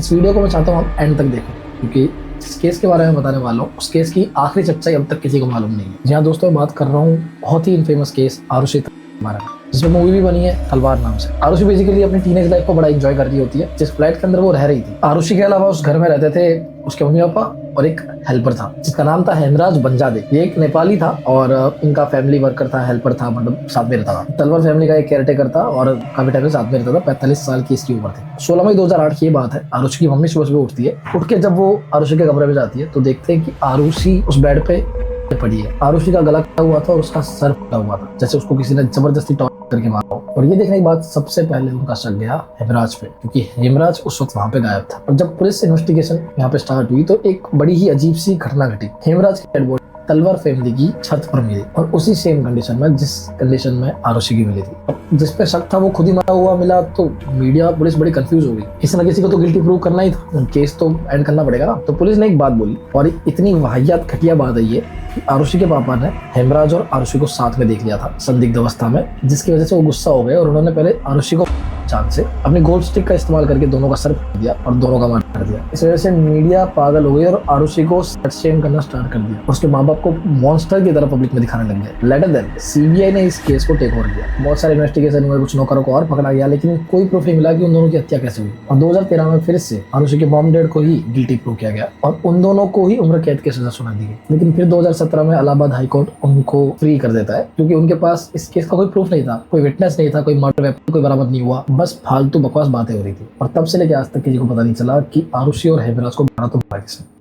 इस वीडियो को मैं चाहता हूँ आप एंड तक देखो, क्योंकि जिस केस के बारे में बताने वाला हूँ उस केस की आखिरी सच्चाई अब तक किसी को मालूम नहीं है। जी हाँ दोस्तों, मैं बात कर रहा हूँ बहुत ही इनफेमस केस आरुषि के बारे में, जिसमें मूवी भी बनी है तलवार नाम से। आरुषि बेसिकली अपनी टीनेज लाइफ को बड़ा एंजॉय कर रही होती है जिस फ्लैट के अंदर वो रह रही थी। आरुषि के अलावा उस घर में रहते थे उसके मम्मी पापा और एक हेल्पर था जिसका नाम था हेमराज बंजादे। ये एक नेपाली था और इनका फैमिली वर्कर था, हेल्पर था, मतलब साथ में रहता था। तलवार फैमिली का एक केयरटेकर था और काफी टाइम से साथ में रहता था। 45 साल की इसकी उम्र थी। 16 मई 2008 की ये बात है। आरुषि की मम्मी सुबह सुबह उठती है। उठ के जब वो आरुषि के कमरे में जाती है तो देखते हैं कि आरुषि उस बेड पे पड़ी है। आरुषि का गला कटा हुआ था और उसका सर फटा हुआ था, जैसे उसको किसी ने जबरदस्ती टॉर्चर करके मारा हो। और ये देखने के बाद सबसे पहले उनका शक गया हेमराज पे, क्योंकि हेमराज उस वक्त वहां पे गायब था। और जब पुलिस इन्वेस्टिगेशन यहाँ पे स्टार्ट हुई तो एक बड़ी ही अजीब सी घटना घटी। हेमराज की डेड बॉडी तलवार फैमिली की छत पर मिली और उसी सेम कंडीशन में जिस कंडीशन में आरुषि की मिली थी। जिस पे शक था वो खुद ही मरा हुआ मिला, तो मीडिया पुलिस बड़ी कंफ्यूज हो गई। किसी न किसी को तो गिल्टी प्रूव करना ही था, केस तो एंड करना पड़ेगा ना। तो पुलिस ने एक बात बोली और इतनी वाहियात घटिया बात है ये कि आरुषि के पापा ने हेमराज और आरुषि को साथ में देख लिया था संदिग्ध अवस्था में, जिसकी वजह से वो गुस्सा हो गए और उन्होंने पहले आरुषि को चाक से अपनी गोल्ड स्टिक का इस्तेमाल करके दोनों का सर फोड़ दिया और दोनों का मर्डर कर दिया। इस वजह से मीडिया पागल हो गई और आरुषि को शेम करना स्टार्ट कर दिया। उसके माँ बाप को मॉन्स्टर की तरह पब्लिक में दिखाने लग गए। लेटर देन सीबीआई ने इस केस को टेक ओवर किया। बहुत सारे इन्वेस्टिगेशन हुए, कुछ नौकरों को और पकड़ा गया, लेकिन कोई प्रूफ नहीं मिला कि उन दोनों की हत्या कैसे हुई। और 2013 में फिर से आरुषि के मॉम डैड को ही गिल्टी प्रूव किया गया और उन दोनों को ही उम्र कैद की सजा सुना दी गई। लेकिन फिर 2017 में इलाहाबाद हाईकोर्ट उनको फ्री कर देता है, क्योंकि उनके पास इस केस का कोई प्रूफ नहीं था, कोई विटनेस नहीं था, कोई मर्डर वेपन कोई बरामद नहीं हुआ, बस फालतू बकवास बातें हो रही थी। और तब से लेकर आज तक किसी को पता नहीं चला कि आरुषि और हेमराज को मारा तो मारा किसने।